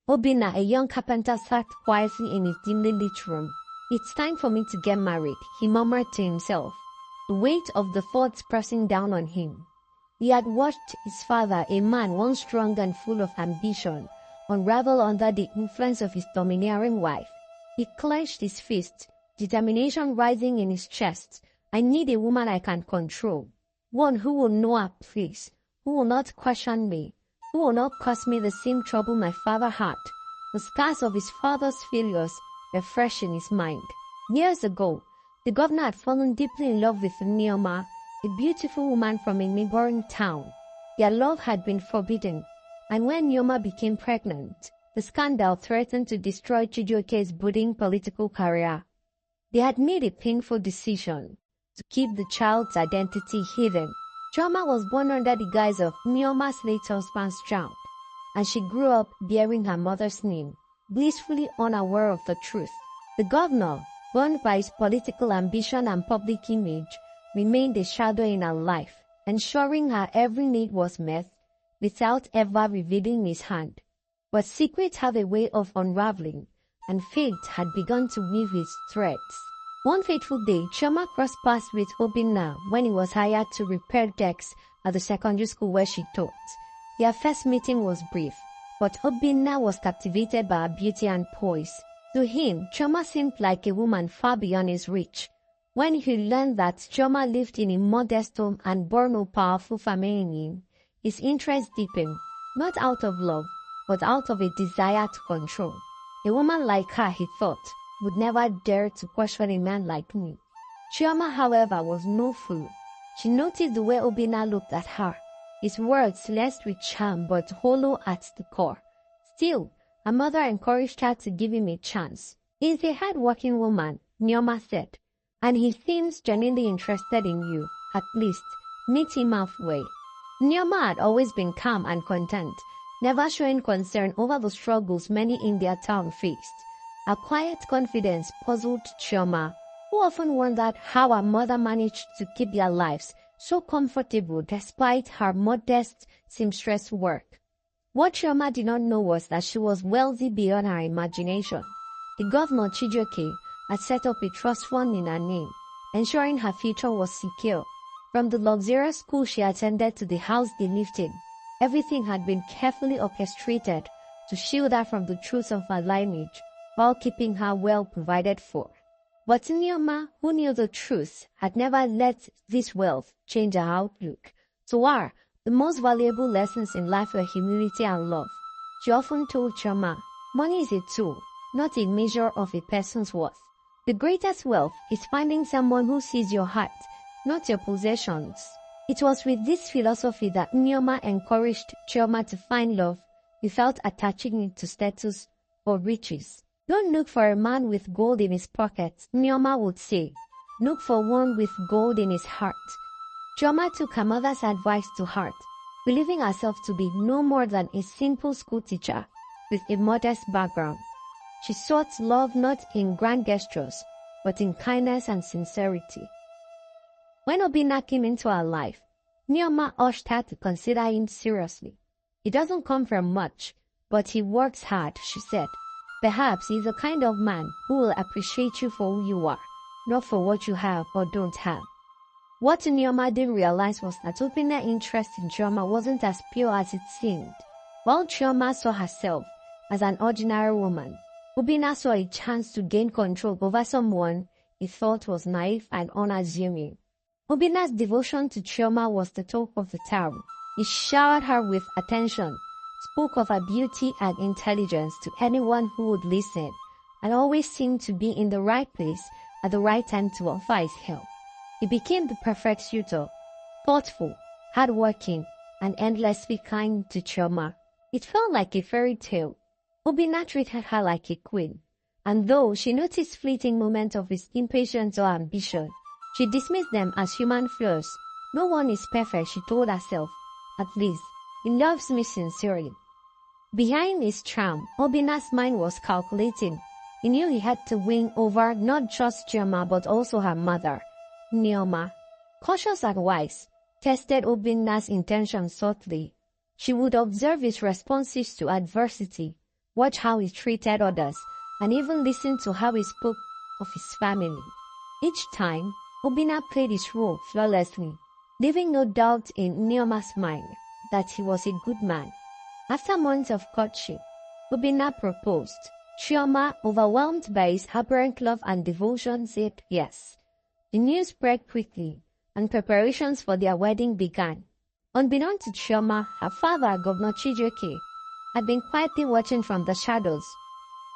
Obinna, a young carpenter, sat quietly in his dimly lit room. "It's time for me to get married," he murmured to himself, the weight of the thoughts pressing down on him. He had watched his father, a man once strong and full of ambition, unravel under the influence of his domineering wife. He clenched his fist, determination rising in his chest. "I need a woman I can control. One who will know her place, who will not question me, who will not cause me the same trouble my father had." The scars of his father's failures were fresh in his mind. Years ago, the governor had fallen deeply in love with Chioma, a beautiful woman from a neighboring town. Their love had been forbidden, and when Chioma became pregnant, the scandal threatened to destroy Chijioke's budding political career. They had made a painful decision to keep the child's identity hidden. Chioma was born under the guise of Chioma's late husband's child, and she grew up bearing her mother's name, blissfully unaware of the truth. The governor, burned by his political ambition and public image, remained a shadow in her life, ensuring her every need was met without ever revealing his hand. But secrets have a way of unraveling, and fate had begun to weave its threads. One fateful day, Chioma crossed paths with Obinna when he was hired to repair decks at the secondary school where she taught. Their first meeting was brief, but Obinna was captivated by her beauty and poise. To him, Chioma seemed like a woman far beyond his reach. When he learned that Chioma lived in a modest home and bore no powerful family, his interest deepened, not out of love, but out of a desire to control. A woman like her, he thought, would never dare to question a man like me. Chioma, however, was no fool. She noticed the way Obinna looked at her, his words laced with charm but hollow at the core. Still, her mother encouraged her to give him a chance. "He's a hard-working woman," Chioma said, "and he seems genuinely interested in you. At least, meet him halfway." Chioma had always been calm and content, never showing concern over the struggles many in their town faced. Her quiet confidence puzzled Chioma, who often wondered how her mother managed to keep their lives so comfortable despite her modest seamstress work. What Chioma did not know was that she was wealthy beyond her imagination. The governor, Chijioke, had set up a trust fund in her name, ensuring her future was secure. From the luxurious school she attended to the house they lived in, everything had been carefully orchestrated to shield her from the truth of her lineage, while keeping her well provided for. But Chioma, who knew the truth, had never let this wealth change her outlook. To her, the most valuable lessons in life were humility and love. She often told Chioma, "Money is a tool, not a measure of a person's worth. The greatest wealth is finding someone who sees your heart, not your possessions." It was with this philosophy that Chioma encouraged Chioma to find love without attaching it to status or riches. "Don't look for a man with gold in his pocket," Chioma would say. "Look for one with gold in his heart." Chioma took her mother's advice to heart, believing herself to be no more than a simple school teacher with a modest background. She sought love not in grand gestures, but in kindness and sincerity. When Obinna came into her life, Chioma urged her to consider him seriously. "He doesn't come from much, but he works hard," she said. "Perhaps he's the kind of man who will appreciate you for who you are, not for what you have or don't have." What Chioma didn't realize was that Obinna's interest in Chioma wasn't as pure as it seemed. While Chioma saw herself as an ordinary woman, Obinna saw a chance to gain control over someone he thought was naive and unassuming. Obinna's devotion to Chioma was the talk of the town. He showered her with attention, spoke of her beauty and intelligence to anyone who would listen, and always seemed to be in the right place at the right time to offer his help. He became the perfect suitor, thoughtful, hardworking, and endlessly kind to Chioma. It felt like a fairy tale. Obinna treated her like a queen, and though she noticed fleeting moments of his impatience or ambition, she dismissed them as human flaws. "No one is perfect," she told herself. "At least, he loves me sincerely." Behind his charm, Obinna's mind was calculating. He knew he had to win over not just Chioma but also her mother, Chioma. Cautious and wise, tested Obinna's intentions subtly. She would observe his responses to adversity, watch how he treated others, and even listen to how he spoke of his family. Each time, Obinna played his role flawlessly, leaving no doubt in Chioma's mind that he was a good man. After months of courtship, Obinna proposed. Chioma, overwhelmed by his apparent love and devotion, said yes. The news spread quickly, and preparations for their wedding began. Unbeknownst to Chioma, her father, Governor Chijioke, had been quietly watching from the shadows.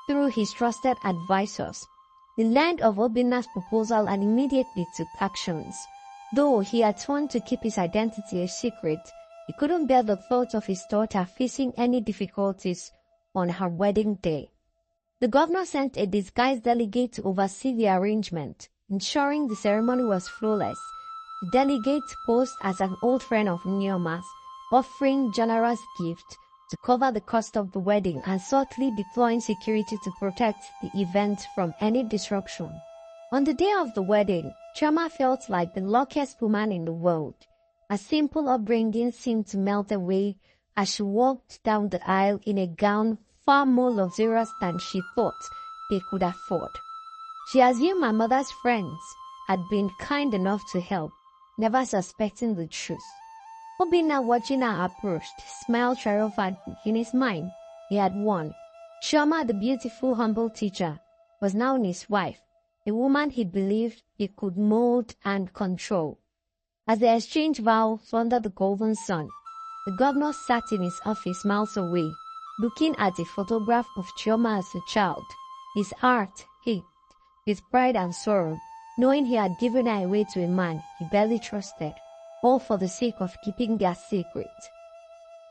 Through his trusted advisors, he learned of Obinna's proposal and immediately took actions. Though he had sworn to keep his identity a secret, he couldn't bear the thought of his daughter facing any difficulties on her wedding day. The governor sent a disguised delegate to oversee the arrangement, ensuring the ceremony was flawless. The delegate posed as an old friend of Chioma's, offering generous gifts to cover the cost of the wedding and subtly deploying security to protect the event from any disruption. On the day of the wedding, Chioma felt like the luckiest woman in the world. Her simple upbringing seemed to melt away as she walked down the aisle in a gown far more luxurious than she thought they could afford. She assumed her mother's friends had been kind enough to help, never suspecting the truth. Obinna, watching her approach, smiled triumphantly. In his mind, he had won. Chioma, the beautiful, humble teacher, was now his wife, a woman he believed he could mold and control. As they exchanged vows under the golden sun, the governor sat in his office miles away, looking at a photograph of Chioma as a child. His heart ached with pride and sorrow, knowing he had given her away to a man he barely trusted, all for the sake of keeping their secret.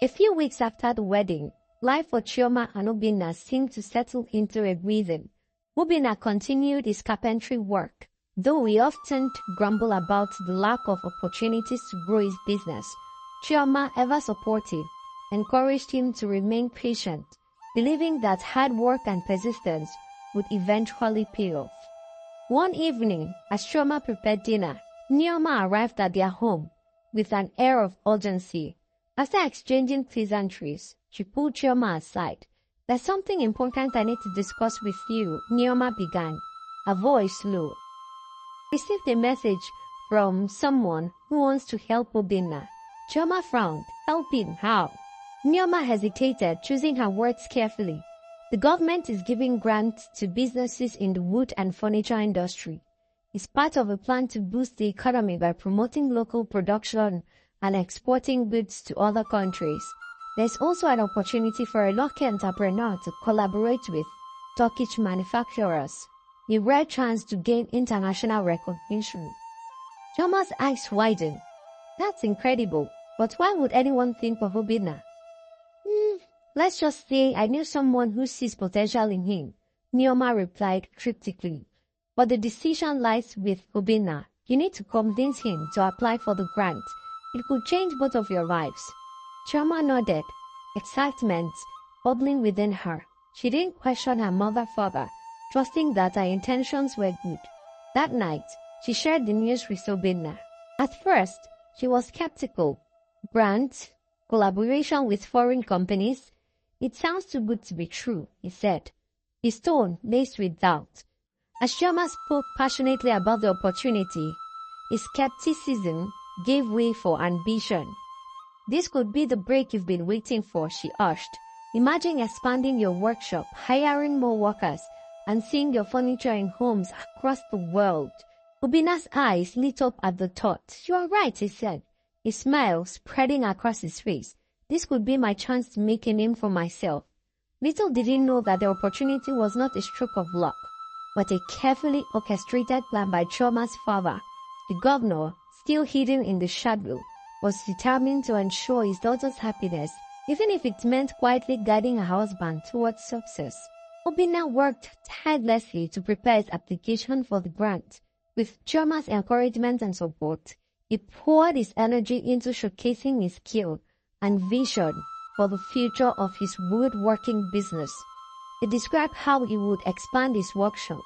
A few weeks after the wedding, life for Chioma and Obinna seemed to settle into a rhythm. Obinna continued his carpentry work, though he often grumbled about the lack of opportunities to grow his business. Chioma, ever supportive, encouraged him to remain patient, believing that hard work and persistence would eventually pay off. One evening, as Chioma prepared dinner, Chioma arrived at their home with an air of urgency. After exchanging pleasantries, she pulled Chioma aside. "There's something important I need to discuss with you," Chioma began, her voice low. "Received a message from someone who wants to help Obinna." Chioma frowned. "Helping how?" Chioma hesitated, choosing her words carefully. "The government is giving grants to businesses in the wood and furniture industry. It's part of a plan to boost the economy by promoting local production and exporting goods to other countries. There's also an opportunity for a local entrepreneur to collaborate with Turkish manufacturers. A rare chance to gain international recognition." Chioma's eyes widened. "That's incredible, but why would anyone think of Obinna?" Let's just say I knew someone who sees potential in him," Chioma replied cryptically. "But the decision lies with Obinna. You need to convince him to apply for the grant. It could change both of your lives." Chioma nodded, excitement bubbling within her. She didn't question her mother further, trusting that her intentions were good. That night, she shared the news with Obinna. At first, she was skeptical. Grant, collaboration with foreign companies? "It sounds too good to be true," he said, his tone laced with doubt. As Chioma spoke passionately about the opportunity, his skepticism gave way for ambition. "This could be the break you've been waiting for," she urged. "Imagine expanding your workshop, hiring more workers, and seeing your furniture in homes across the world." Obinna's eyes lit up at the thought. "You are right," he said, a smile spreading across his face. "This could be my chance to make a name for myself." Little did he know that the opportunity was not a stroke of luck, but a carefully orchestrated plan by Chioma's father. The governor, still hidden in the shadow, was determined to ensure his daughter's happiness, even if it meant quietly guiding her husband towards success. Obinna worked tirelessly to prepare his application for the grant. With Chioma's encouragement and support, he poured his energy into showcasing his skill and vision for the future of his woodworking business. He described how he would expand his workshop,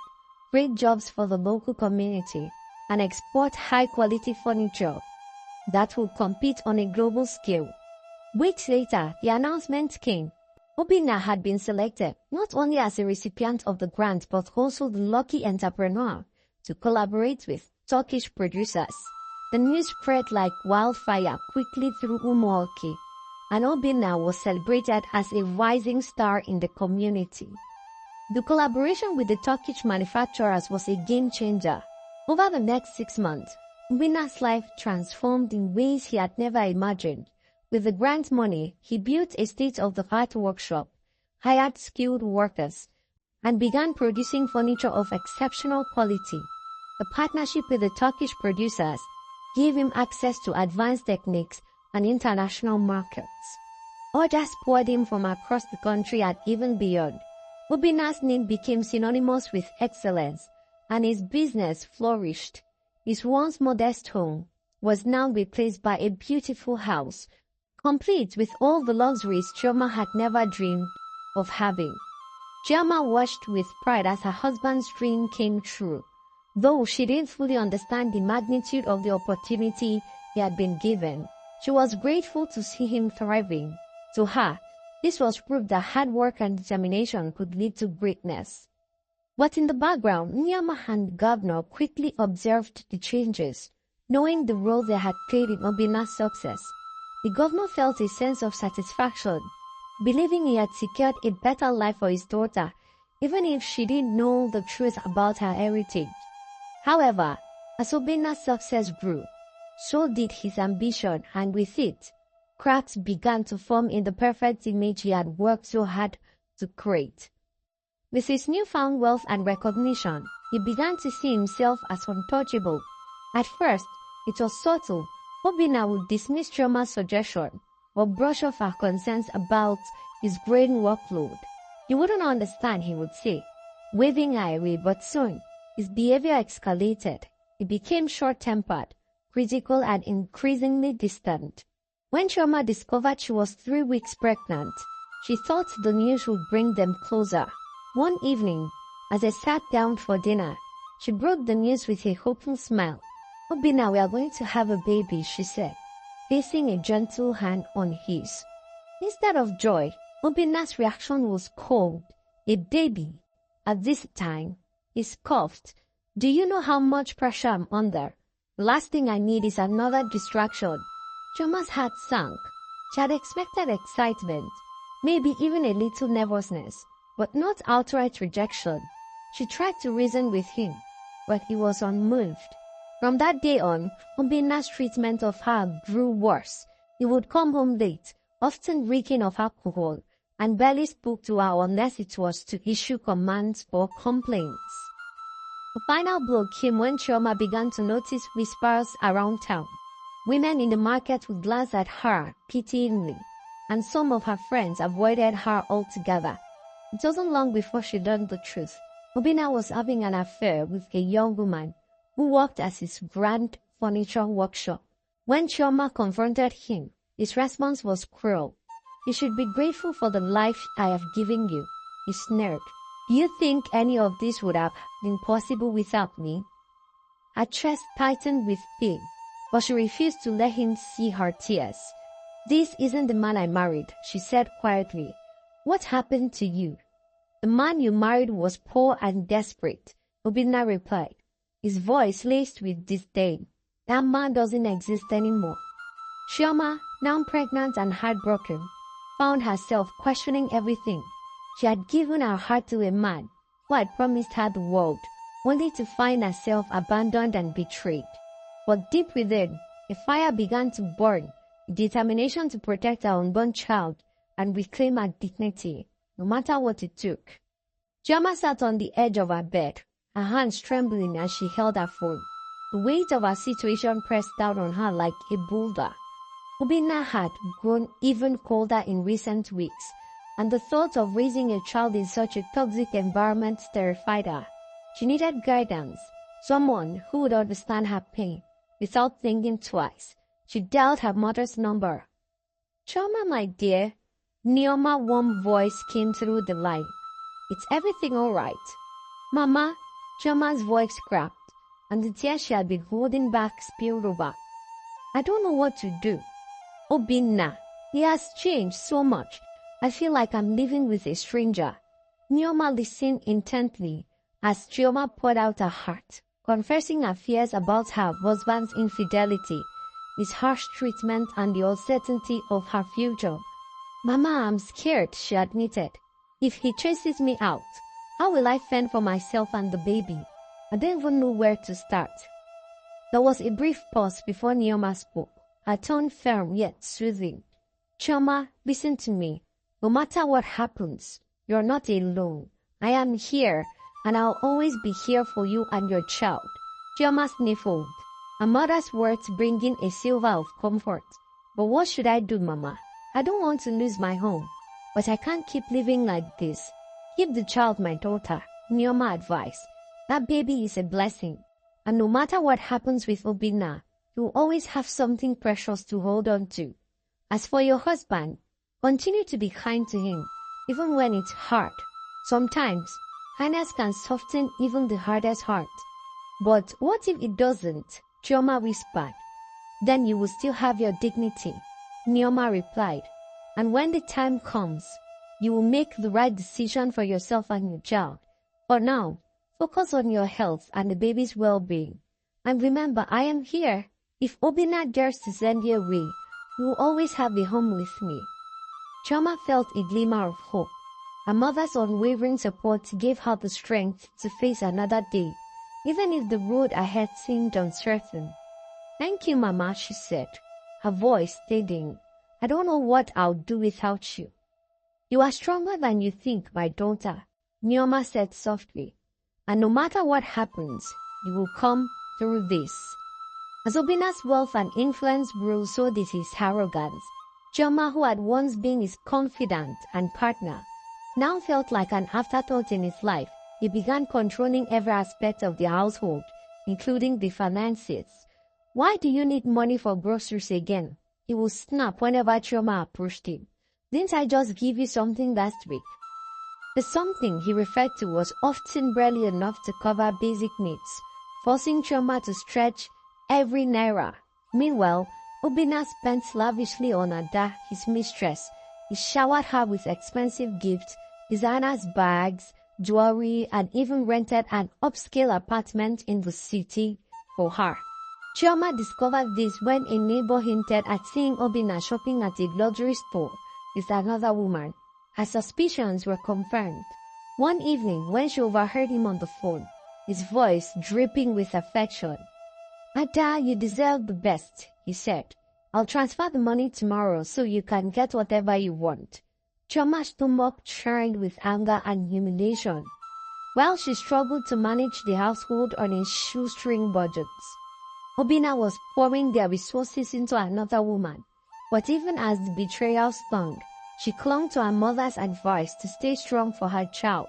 create jobs for the local community, and export high-quality furniture that would compete on a global scale. Weeks later, the announcement came. Obinna had been selected not only as a recipient of the grant but also the lucky entrepreneur to collaborate with Turkish producers. The news spread like wildfire quickly through Umuoki, and Obinna was celebrated as a rising star in the community. The collaboration with the Turkish manufacturers was a game changer. Over the next 6 months, Obinna's life transformed in ways he had never imagined. With the grant money, he built a state-of-the-art workshop, hired skilled workers, and began producing furniture of exceptional quality. The partnership with the Turkish producers gave him access to advanced techniques and international markets. Orders poured in from across the country and even beyond. Obinna's name became synonymous with excellence, and his business flourished. His once modest home was now replaced by a beautiful house, complete with all the luxuries Chioma had never dreamed of having. Chioma watched with pride as her husband's dream came true. Though she didn't fully understand the magnitude of the opportunity he had been given, she was grateful to see him thriving. To her, this was proof that hard work and determination could lead to greatness. But in the background, Chioma and the governor quickly observed the changes, knowing the role they had played in Obinna's success. The governor felt a sense of satisfaction, believing he had secured a better life for his daughter, even if she didn't know the truth about her heritage. However, as Obinna's success grew, so did his ambition, and with it, cracks began to form in the perfect image he had worked so hard to create. With his newfound wealth and recognition, he began to see himself as untouchable. At first, it was subtle. Obinna would dismiss Chioma's suggestion or brush off her concerns about his growing workload. "You wouldn't understand," he would say, waving her away, but soon, his behavior escalated. He became short-tempered, critical, and increasingly distant. When Chioma discovered she was 3 weeks pregnant, she thought the news would bring them closer. One evening, as they sat down for dinner, she broke the news with a hopeful smile. "Obinna, we are going to have a baby," she said, placing a gentle hand on his. Instead of joy, Obinna's reaction was cold. "A baby? At this time?" He scoffed. "Do you know how much pressure I'm under? The last thing I need is another distraction." Chioma's heart sank. She had expected excitement, maybe even a little nervousness, but not outright rejection. She tried to reason with him, but he was unmoved. From that day on, Obinna's treatment of her grew worse. He would come home late, often reeking of alcohol, and barely spoke to her unless it was to issue commands or complaints. The final blow came when Chioma began to notice whispers around town. Women in the market would glance at her pityingly, and some of her friends avoided her altogether. It wasn't long before she learned the truth. Obinna was having an affair with a young woman who worked as his grand furniture workshop. When Chioma confronted him, his response was cruel. "You should be grateful for the life I have given you," he sneered. "Do you think any of this would have been possible without me?" Her chest tightened with pain, but she refused to let him see her tears. "This isn't the man I married," she said quietly. "What happened to you?" "The man you married was poor and desperate," Obinna replied, his voice laced with disdain. "That man doesn't exist anymore." Chioma, now pregnant and heartbroken, found herself questioning everything. She had given her heart to a man who had promised her the world, only to find herself abandoned and betrayed. But deep within, a fire began to burn, a determination to protect her unborn child and reclaim her dignity, no matter what it took. Chioma sat on the edge of her bed, her hands trembling as she held her phone. The weight of her situation pressed down on her like a boulder. Obinna had grown even colder in recent weeks, and the thought of raising a child in such a toxic environment terrified her. She needed guidance, someone who would understand her pain. Without thinking twice, she dialed her mother's number. "Chioma, my dear," Chioma's warm voice came through the line. "Is everything all right?" "Mama," Chioma's voice cracked, and the tears she had been holding back spilled over. "I don't know what to do. Obinna, he has changed so much. I feel like I'm living with a stranger." Chioma listened intently as Chioma poured out her heart, confessing her fears about her husband's infidelity, his harsh treatment, and the uncertainty of her future. "Mama, I'm scared," she admitted. "If he chases me out, how will I fend for myself and the baby? I don't even know where to start." There was a brief pause before Chioma spoke, her tone firm yet soothing. "Chioma, listen to me. No matter what happens, you're not alone. I am here, and I'll always be here for you and your child." Chioma sniffled, her mother's words bringing a silver of comfort. "But what should I do, Mama? I don't want to lose my home, but I can't keep living like this." "Keep the child, my daughter," Chioma advised. "That baby is a blessing, and no matter what happens with Obinna, you'll always have something precious to hold on to. As for your husband, continue to be kind to him, even when it's hard. Sometimes, kindness can soften even the hardest heart." "But what if it doesn't?" Chioma whispered. "Then you will still have your dignity," Chioma replied. "And when the time comes, you will make the right decision for yourself and your child. For now, focus on your health and the baby's well-being. And remember, I am here. If Obinna dares to send you away, you will always have a home with me." Chioma felt a glimmer of hope. Her mother's unwavering support gave her the strength to face another day, even if the road ahead seemed uncertain. "Thank you, Mama," she said, her voice steadying. "I don't know what I'll do without you." "You are stronger than you think, my daughter," Chioma said softly. "And no matter what happens, you will come through this." As Obinna's wealth and influence grew, so did his arrogance. Chioma, who had once been his confidant and partner, now felt like an afterthought in his life. He began controlling every aspect of the household, including the finances. "Why do you need money for groceries again?" He would snap whenever Chioma approached him. "Didn't I just give you something last week?" The something he referred to was often barely enough to cover basic needs, forcing Chioma to stretch every naira. Meanwhile, Obinna spent lavishly on Ada, his mistress. He showered her with expensive gifts, designers' bags, jewelry, and even rented an upscale apartment in the city for her. Chioma discovered this when a neighbor hinted at seeing Obinna shopping at a luxury store with another woman. Her suspicions were confirmed. One evening, when she overheard him on the phone, his voice dripping with affection. "Ada, you deserve the best," he said. "I'll transfer the money tomorrow so you can get whatever you want." Chioma's stomach churned with anger and humiliation, while she struggled to manage the household on a shoestring budget. Obinna was pouring their resources into another woman, but even as the betrayal stung, she clung to her mother's advice to stay strong for her child.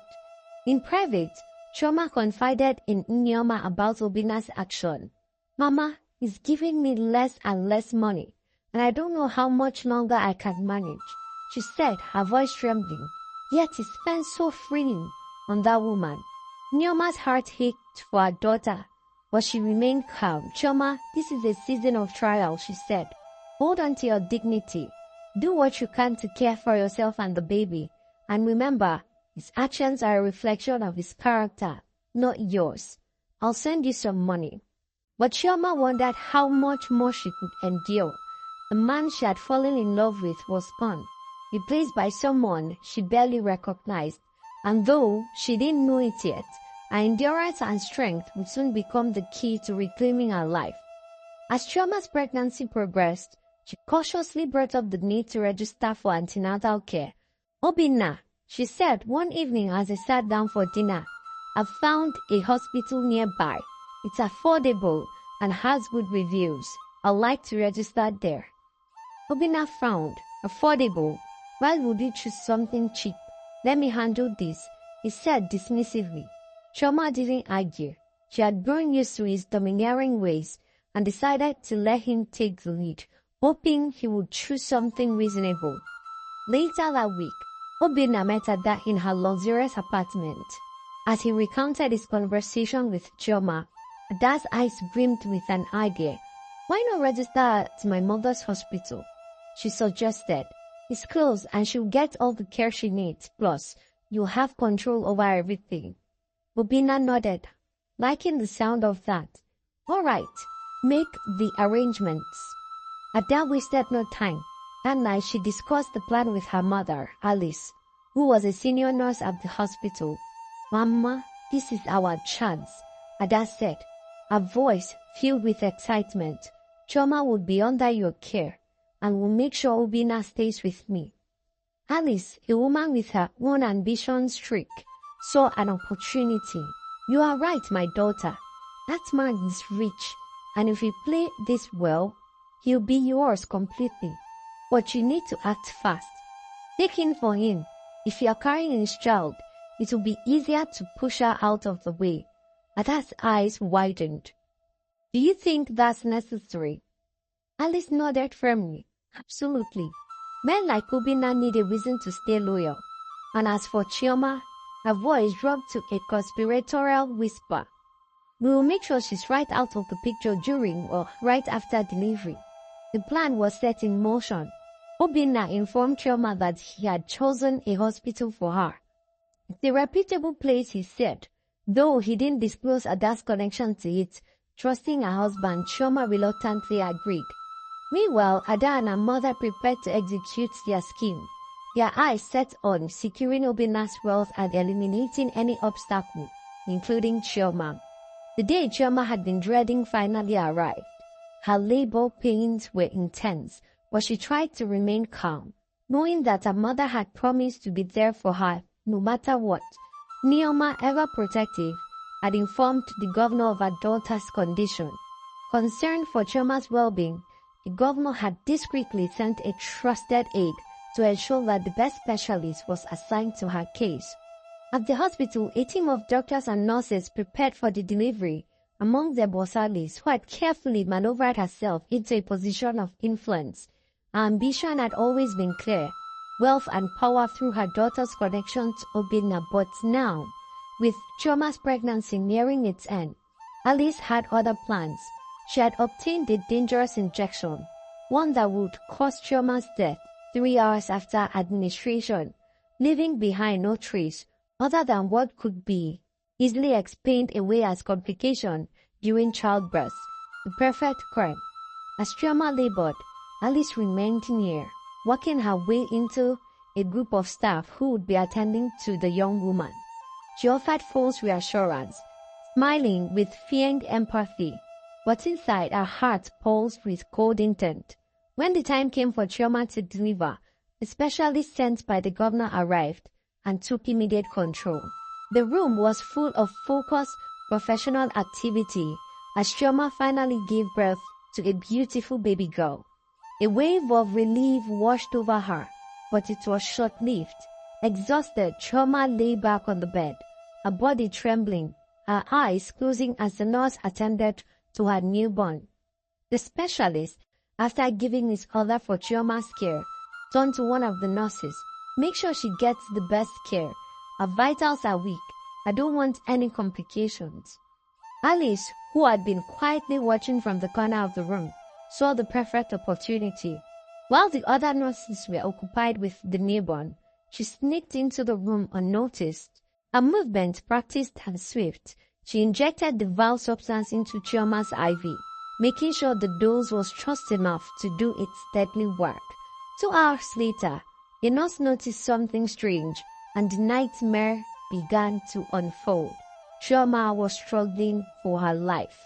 In private, Chioma confided in Chioma about Obinna's action. "Mama, he's giving me less and less money, and I don't know how much longer I can manage," she said, her voice trembling. Yet he spent so freely on that woman. Chioma's heart ached for her daughter, but she remained calm. "Chioma, this is a season of trial," she said. "Hold on to your dignity. Do what you can to care for yourself and the baby. And remember, his actions are a reflection of his character, not yours. I'll send you some money." But Chioma wondered how much more she could endure. The man she had fallen in love with was gone, replaced by someone she barely recognized. And though she didn't know it yet, her endurance and strength would soon become the key to reclaiming her life. As Chioma's pregnancy progressed, she cautiously brought up the need to register for antenatal care. "Obinna," she said one evening as they sat down for dinner, "I've found a hospital nearby. It's affordable and has good reviews. I'd like to register there." Obinna frowned. "Affordable? Why would you choose something cheap? Let me handle this," he said dismissively. Chioma didn't argue. She had grown used to his domineering ways and decided to let him take the lead, hoping he would choose something reasonable. Later that week, Obinna met Ada in her luxurious apartment. As he recounted his conversation with Chioma, Ada's eyes brimmed with an idea. "Why not register at my mother's hospital?" she suggested. It's close and she'll get all the care she needs. Plus, you'll have control over everything. Obinna nodded, liking the sound of that. All right, make the arrangements. Ada wasted no time. That night, she discussed the plan with her mother, Alice, who was a senior nurse at the hospital. Mama, this is our chance, Ada said, her voice filled with excitement. Chioma will be under your care and will make sure Obinna stays with me. Alice, a woman with her own ambition streak, saw an opportunity. You are right, my daughter. That man is rich, and if we play this well, he'll be yours completely. But you need to act fast. Take in for him. If you are carrying his child, it will be easier to push her out of the way. Ada's eyes widened. Do you think that's necessary? Alice nodded firmly. Absolutely. Men like Obinna need a reason to stay loyal. And as for Chioma, her voice dropped to a conspiratorial whisper. We will make sure she's right out of the picture during or right after delivery. The plan was set in motion. Obinna informed Chioma that he had chosen a hospital for her. It's a reputable place, he said, though he didn't disclose Ada's connection to it. Trusting her husband, Chioma reluctantly agreed. Meanwhile, Ada and her mother prepared to execute their scheme, their eyes set on securing Obinna's wealth and eliminating any obstacle, including Chioma. The day Chioma had been dreading finally arrived. Her labor pains were intense, but she tried to remain calm, knowing that her mother had promised to be there for her no matter what. Chioma, ever protective, had informed the governor of her daughter's condition. Concerned for Chioma's well-being, the governor had discreetly sent a trusted aide to ensure that the best specialist was assigned to her case. At the hospital, a team of doctors and nurses prepared for the delivery. Among them was Alice, who had carefully maneuvered herself into a position of influence. Her ambition had always been clear, wealth and power through her daughter's connection to Obinna, but now, with Chioma's pregnancy nearing its end, Alice had other plans. She had obtained a dangerous injection, one that would cause Chioma's death 3 hours after administration, leaving behind no trace other than what could be easily explained away as complication during childbirth. The perfect crime. As Chioma labored, Alice remained near, working her way into a group of staff who would be attending to the young woman. She offered false reassurance, smiling with feigned empathy, but inside her heart pulsed with cold intent. When the time came for Chioma to deliver, a specialist sent by the governor arrived and took immediate control. The room was full of focused, professional activity as Chioma finally gave birth to a beautiful baby girl. A wave of relief washed over her, but it was short-lived. Exhausted, Chioma lay back on the bed, her body trembling, her eyes closing as the nurse attended to her newborn. The specialist, after giving his order for Chioma's care, turned to one of the nurses. Make sure she gets the best care. Her vitals are weak. I don't want any complications. Alice, who had been quietly watching from the corner of the room, saw the perfect opportunity. While the other nurses were occupied with the newborn, she sneaked into the room unnoticed. Her movement practiced and swift. She injected the vile substance into Chioma's IV, making sure the dose was just enough to do its deadly work. 2 hours later, a nurse noticed something strange, and the nightmare began to unfold. Chioma was struggling for her life.